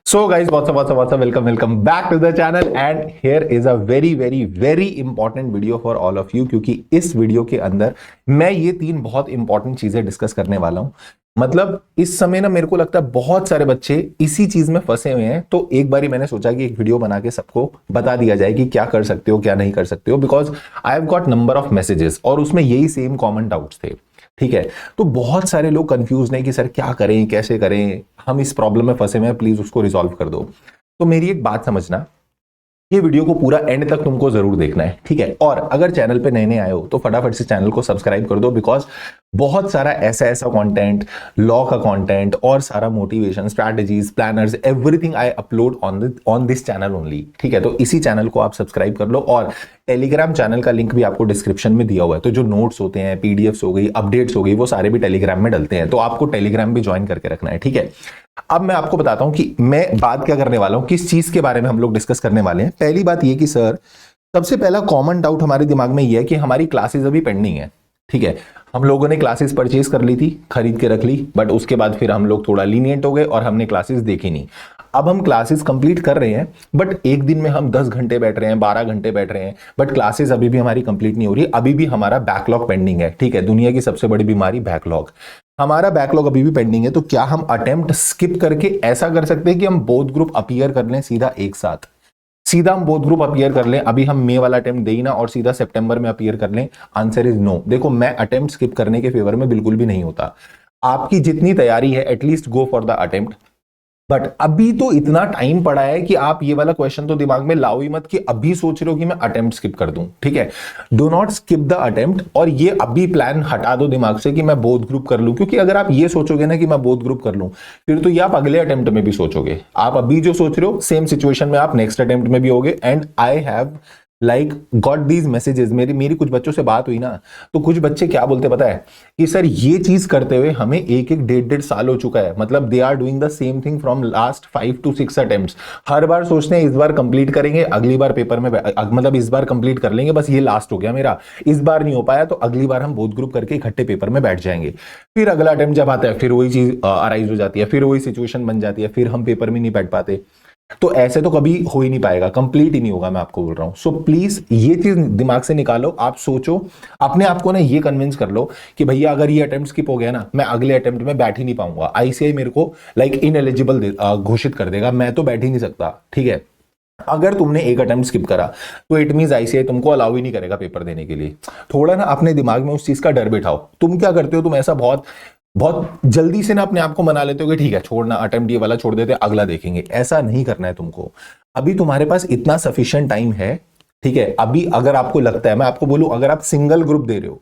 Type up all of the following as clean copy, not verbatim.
So guys, what's up? Welcome back to the channel and here is a very important video for all of you क्योंकि इस video के अंदर मैं ये तीन बहुत इंपॉर्टेंट चीजें डिस्कस करने वाला हूं। मतलब इस समय ना मेरे को लगता है बहुत सारे बच्चे इसी चीज में फंसे हुए हैं, तो एक बारी मैंने सोचा कि एक वीडियो बना के सबको बता दिया जाए कि क्या कर सकते हो क्या नहीं कर सकते हो, because I have got number of messages और उसमें यही सेम कॉमन डाउट्स थे। ठीक है, तो बहुत सारे लोग कंफ्यूज नहीं कि सर क्या करें कैसे करें, हम इस प्रॉब्लम में फंसे हुए हैं, प्लीज उसको रिजॉल्व कर दो। तो मेरी एक बात समझना, ये वीडियो को पूरा एंड तक तुमको जरूर देखना है, ठीक है। और अगर चैनल पे नए नए आए हो तो फटाफट से चैनल को सब्सक्राइब कर दो, बिकॉज बहुत सारा ऐसा कंटेंट, लॉ का कंटेंट और सारा motivation, strategies, planners, everything I upload on this channel only, ठीक है। तो इसी चैनल को आप सब्सक्राइब कर लो और टेलीग्राम चैनल का लिंक भी आपको डिस्क्रिप्शन में दिया हुआ है। तो जो नोट्स होते हैं, पीडीएफ्स हो गई, अपडेट्स हो गई, वो सारे भी टेलीग्राम में डलते हैं, तो आपको टेलीग्राम भी ज्वाइन करके रखना है, ठीक है। अब मैं आपको बताता हूं कि मैं बात क्या करने वाला हूं, किस चीज के बारे में हम लोग डिस्कस करने वाले हैं। पहली बात ये कि सर, सबसे पहला कॉमन डाउट हमारे दिमाग में यह है कि हमारी क्लासेस अभी पेंडिंग है, ठीक है। हम लोगों ने क्लासेस परचेज कर ली थी, खरीद के रख ली, बट उसके बाद फिर हम लोग थोड़ा लीनियंट हो गए और हमने क्लासेस देखी नहीं। अब हम क्लासेस कंप्लीट कर रहे हैं, बट एक दिन में हम 10 घंटे बैठ रहे हैं, 12 घंटे बैठ रहे हैं, बट क्लासेस अभी भी हमारी कंप्लीट नहीं हो रही, अभी भी हमारा बैकलॉग पेंडिंग है, ठीक है। दुनिया की सबसे बड़ी बीमारी बैकलॉग, हमारा बैकलॉग अभी भी पेंडिंग है। तो क्या हम अटेम्प्ट स्किप करके ऐसा कर सकते हैं कि हम बोथ ग्रुप अपीयर कर लें सीधा एक साथ, सीधा हम बोथ ग्रुप अपीयर कर लें, अभी हम मई वाला अटेम्प्ट दे ही ना और सीधा सितंबर में अपीयर कर लें? Answer is no. देखो, मैं अटेम्प्ट स्किप करने के फेवर में बिल्कुल भी नहीं होता। आपकी जितनी तैयारी है at least go for the attempt, but अभी तो इतना टाइम पड़ा है कि आप ये वाला क्वेश्चन तो दिमाग में लाओ ही मत कि अभी सोच रहे हो कि मैं अटेम्प्ट स्किप कर दूं, ठीक है। Do not skip the attempt, और ये अभी प्लान हटा दो दिमाग से कि मैं बोथ ग्रुप कर लूं, क्योंकि अगर आप ये सोचोगे ना कि मैं बोथ ग्रुप कर लूं, फिर तो ये आप अगले अटेम्प्ट में भी सोचोगे। आप अभी जो सोच रहे हो सेम सिचुएशन में आप नेक्स्ट अटेम्प्ट में भी होगे। And I have like got these messages. मेरी कुछ बच्चों से बात हुई ना, तो कुछ बच्चे क्या बोलते पता है कि सर ये चीज करते हुए हमें एक डेढ़ साल हो चुका है। मतलब they are doing the same thing from last 5 to 6 attempts. हर बार सोचते हैं इस बार कंप्लीट करेंगे, अगली बार पेपर में मतलब इस बार कंप्लीट कर लेंगे, बस ये लास्ट हो गया मेरा, इस बार नहीं हो पाया तो अगली बार हम बोथ ग्रुप करके इकट्ठे पेपर में बैठ जाएंगे। फिर अगला अटेम्प्ट जब आता है फिर वही चीज अराइज हो जाती है, फिर वही सिचुएशन बन जाती है, फिर हम पेपर में नहीं बैठ पाते। तो ऐसे तो कभी हो ही नहीं पाएगा, कंप्लीट ही नहीं होगा, मैं आपको बोल रहा हूं। सो प्लीज ये चीज दिमाग से निकालो, आप सोचो, अपने आप को ना ये कन्विंस कर लो कि भैया अगर ये अटेम्प्ट स्किप हो गया ना, मैं अगले अटेम्प्ट में बैठ ही नहीं पाऊंगा, आईसीआई मेरे को लाइक इनएलिजिबल घोषित कर देगा, मैं तो बैठ ही नहीं सकता, ठीक है। अगर तुमने एक अटेम्प्ट स्किप करा तो इट मींस आईसीआई तुमको अलाउ ही नहीं करेगा पेपर देने के लिए। थोड़ा ना अपने दिमाग में उस चीज का डर बिठाओ। तुम क्या करते हो, तुम ऐसा बहुत बहुत जल्दी से ना अपने आप को मना लेते हो कि ठीक है छोड़ना, अटेम्प्ट ये वाला छोड़ देते, अगला देखेंगे। ऐसा नहीं करना है तुमको। अभी तुम्हारे पास इतना सफिशिएंट टाइम है, ठीक है। अभी अगर आपको लगता है, मैं आपको बोलूं, अगर आप सिंगल ग्रुप दे रहे हो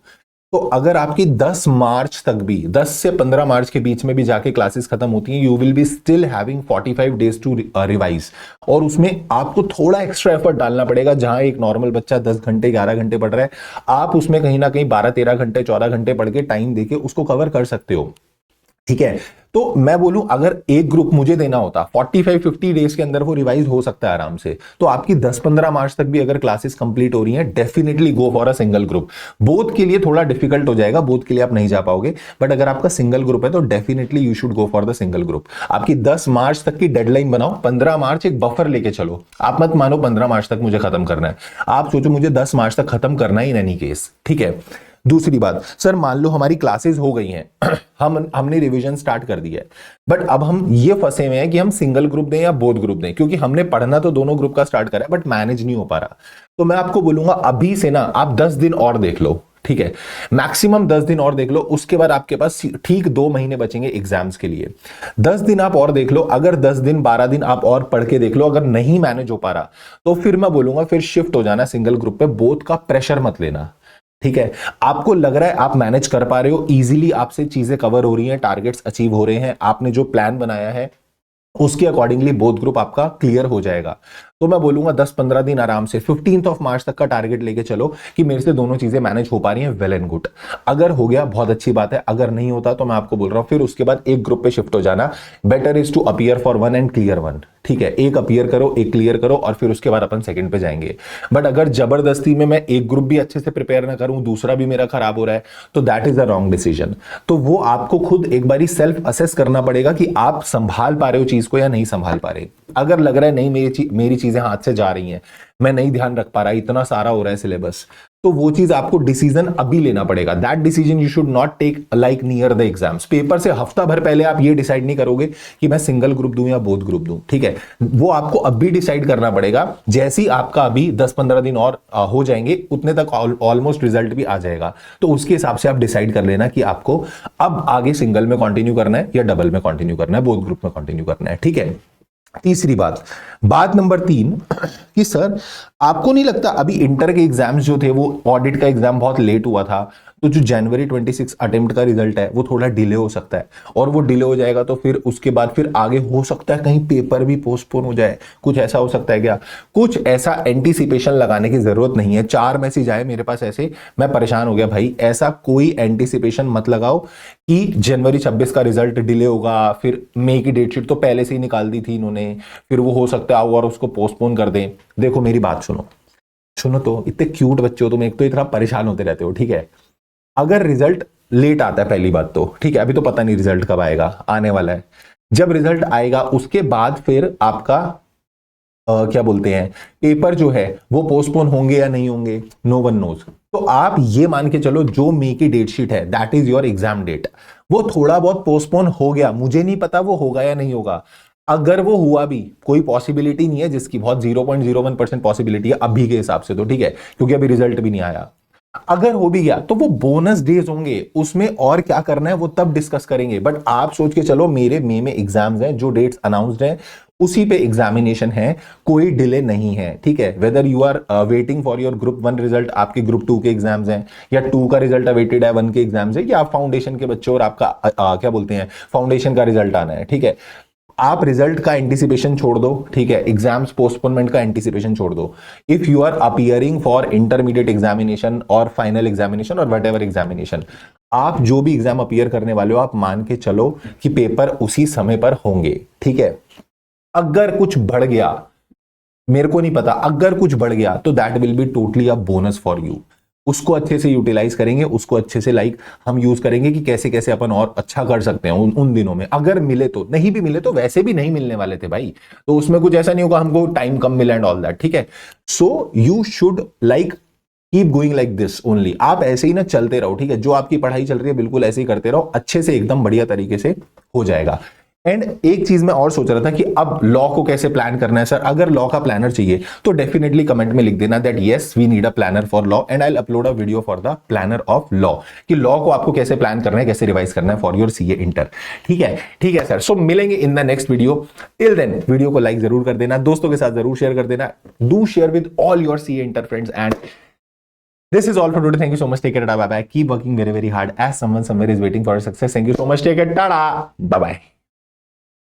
तो अगर आपकी 10 मार्च तक भी, 10 से 15 मार्च के बीच में भी जाके क्लासेस खत्म होती हैं, you will be still having 45 days to revise. और उसमें आपको थोड़ा एक्स्ट्रा एफर्ट डालना पड़ेगा। जहां एक नॉर्मल बच्चा 10 घंटे 11 घंटे पढ़ रहा है, आप उसमें कहीं ना कहीं 12-13 घंटे 14 घंटे पढ़ के टाइम देके उसको कवर कर सकते हो, ठीक है। तो मैं बोलूं अगर एक ग्रुप मुझे देना होता 45-50 डेज के अंदर वो रिवाइज हो सकता है आराम से। तो आपकी 10-15 मार्च तक भी अगर क्लासेस कंप्लीट हो रही हैं, definitely go for a single group. Both के लिए थोड़ा डिफिकल्ट हो जाएगा, बोथ के लिए आप नहीं जा पाओगे, बट अगर आपका सिंगल ग्रुप है तो definitely you should go for the single group. आपकी 10 मार्च तक की डेडलाइन बनाओ, 15 मार्च एक बफर लेके चलो। आप मत मानो 15 मार्च तक मुझे खत्म करना है, आप सोचो मुझे 10 मार्च तक खत्म करना ही इन एनी केस, ठीक है। दूसरी बात, सर मान लो हमारी क्लासेस हो गई हैं हमने रिवीजन स्टार्ट कर दिया है, बट अब हम ये फंसे हुए हैं कि हम सिंगल ग्रुप दें या बोथ ग्रुप दें, क्योंकि हमने पढ़ना तो दोनों ग्रुप का स्टार्ट करा है बट मैनेज नहीं हो पा रहा। तो मैं आपको बोलूंगा अभी से ना आप 10 दिन और देख लो, ठीक है। मैक्सिमम 10 दिन और देख लो, उसके बाद आपके पास ठीक 2 महीने बचेंगे एग्जाम्स के लिए। 10 दिन आप और देख लो, अगर 10 दिन 12 दिन आप और पढ़ के देख लो, अगर नहीं मैनेज हो पा रहा तो फिर मैं बोलूंगा फिर शिफ्ट हो जाना सिंगल ग्रुप पे। बोथ का प्रेशर मत लेना, ठीक है। आपको लग रहा है आप मैनेज कर पा रहे हो, इजीली आपसे चीजें कवर हो रही हैं, टारगेट्स अचीव हो रहे हैं, आपने जो प्लान बनाया है उसके अकॉर्डिंगली बोथ ग्रुप आपका क्लियर हो जाएगा, तो मैं बोलूंगा 10-15 दिन आराम से 15th ऑफ मार्च तक का टारगेट लेके चलो कि मेरे से दोनों चीजें मैनेज हो पा रही हैं, वेल एंड गुड। अगर हो गया बहुत अच्छी बात है, अगर नहीं होता तो मैं आपको बोल रहा हूं फिर उसके बाद एक ग्रुप पे शिफ्ट हो जाना। Better is to appear for one and clear one, ठीक है, एक अपीयर करो, एक क्लियर करो, और फिर उसके बाद अपन सेकंड पे जाएंगे। बट अगर जबरदस्ती में मैं एक ग्रुप भी अच्छे से प्रिपेयर ना करूं, दूसरा भी मेरा खराब हो रहा है, तो that is a wrong decision. तो वो आपको खुद एक बारी सेल्फ असेस करना पड़ेगा कि आप संभाल पा रहे हो चीज को या नहीं संभाल पा रहे। अगर लग रहा है नहीं मेरी चीजें हाथ से जा रही हैं, मैं नहीं ध्यान रख पा रहा, इतना सारा हो रहा है सिलेबस, तो वो चीज आपको डिसीजन अभी लेना पड़ेगा। That decision you should not take like near the exams. Paper से हफ्ता भर पहले आप ये डिसाइड नहीं करोगे कि मैं सिंगल ग्रुप दूं या बोथ ग्रुप दूं, ठीक है, वो आपको अभी डिसाइड करना पड़ेगा। जैसे ही आपका अभी 10-15 दिन और हो जाएंगे, उतने तक ऑलमोस्ट रिजल्ट भी आ जाएगा, तो उसके हिसाब से आप डिसाइड कर लेना कि आपको अब आगे सिंगल में कंटिन्यू करना है या डबल में कंटिन्यू करना है, बोथ ग्रुप में कंटिन्यू करना है, ठीक है। तीसरी बात नंबर 3 कि सर आपको नहीं लगता अभी इंटर के एग्जाम्स जो थे, वो ऑडिट का एग्जाम बहुत लेट हुआ था, तो जो जनवरी 26 अटेम्प्ट का रिजल्ट है वो थोड़ा डिले हो सकता है, और वो डिले हो जाएगा तो फिर उसके बाद फिर आगे हो सकता है कहीं पेपर भी पोस्टपोन हो जाए, कुछ ऐसा हो सकता है क्या? कुछ ऐसा एंटीसिपेशन लगाने की जरूरत नहीं है। 4 मैसेज आए मेरे पास ऐसे, मैं परेशान हो गया भाई। ऐसा कोई एंटीसिपेशन मत लगाओ कि जनवरी 26 का रिजल्ट डिले होगा, फिर मई की डेटशीट तो पहले से ही निकाल दी थी इन्होंने, फिर वो हो सकता है और उसको पोस्टपोन कर दें। देखो मेरी बात सुनो तो, इतने क्यूट बच्चे हो तुम, एक तो इतना परेशान होते रहते हो, ठीक है। अगर रिजल्ट लेट आता है, पहली बात तो ठीक है, अभी तो पता नहीं रिजल्ट कब आएगा, आने वाला है। जब रिजल्ट आएगा उसके बाद फिर आपका क्या बोलते हैं, पेपर जो है वो पोस्टपोन होंगे या नहीं होंगे, नो वन नोज। तो आप ये मान के चलो जो मई की डेट शीट है that is your exam date, वो थोड़ा बहुत पोस्टपोन हो गया, मुझे नहीं पता वो होगा या नहीं होगा। अगर वो हुआ भी, कोई पॉसिबिलिटी नहीं है जिसकी, बहुत 0.01% पॉसिबिलिटी है अभी के हिसाब से, तो ठीक है, क्योंकि अभी रिजल्ट भी नहीं आया। अगर हो भी गया तो वो बोनस डेज होंगे, उसमें और क्या करना है वो तब डिस्कस करेंगे। बट आप सोच के चलो मेरे मई में एग्जाम्स हैं, जो डेट्स अनाउंस्ड हैं उसी पे एग्जामिनेशन है, कोई डिले नहीं है, ठीक है। Whether you are waiting for your group 1 result, आपके ग्रुप 2 के एग्जाम्स हैं, या 2 का रिजल्ट अवेटेड है, 1 के एग्जाम्स है, या आप फाउंडेशन के बच्चे और आपका क्या बोलते हैं फाउंडेशन का रिजल्ट आना है, ठीक है। आप रिजल्ट का एंटीसिपेशन छोड़ दो, ठीक है, एग्जाम्स पोस्टपोनमेंट का एंटीसिपेशन छोड़ दो। If you are appearing for intermediate examination और फाइनल एग्जामिनेशन और वट एवर एग्जामिनेशन, आप जो भी एग्जाम अपीयर करने वाले हो, आप मान के चलो कि पेपर उसी समय पर होंगे, ठीक है। अगर कुछ बढ़ गया, मेरे को नहीं पता, अगर कुछ बढ़ गया तो that will be totally a bonus for you. उसको अच्छे से यूटिलाइज करेंगे, उसको अच्छे से हम यूज करेंगे कि कैसे कैसे अपन और अच्छा कर सकते हैं उन दिनों में। अगर मिले तो, नहीं भी मिले तो वैसे भी नहीं मिलने वाले थे भाई, तो उसमें कुछ ऐसा नहीं होगा हमको टाइम कम मिला एंड ऑल दैट, ठीक है। So you should keep going like this only. आप ऐसे ही ना चलते रहो, ठीक है, जो आपकी पढ़ाई चल रही है बिल्कुल ऐसे ही करते रहो, अच्छे से एकदम बढ़िया तरीके से हो जाएगा। एंड एक चीज मैं और सोच रहा था कि अब लॉ को कैसे प्लान करना है। सर अगर लॉ का प्लानर चाहिए तो डेफिनेटली कमेंट में लिख देना that yes we need a planner for law, and I will upload a video for the planner of law, कि लॉ को आपको कैसे प्लान करना है, कैसे रिवाइज करना है फॉर योर सीए इंटर, ठीक है सर। सो मिलेंगे in the next video. Till then video को लाइक जरूर कर देना, दोस्तों के साथ जरूर शेयर कर देना, do share with all your CA inter friends. And this is all for today. Thank you so much. Take care. Bye bye. Keep working very, very hard as someone somewhere is waiting for success. Thank you so much. Take care. Tada. Bye bye.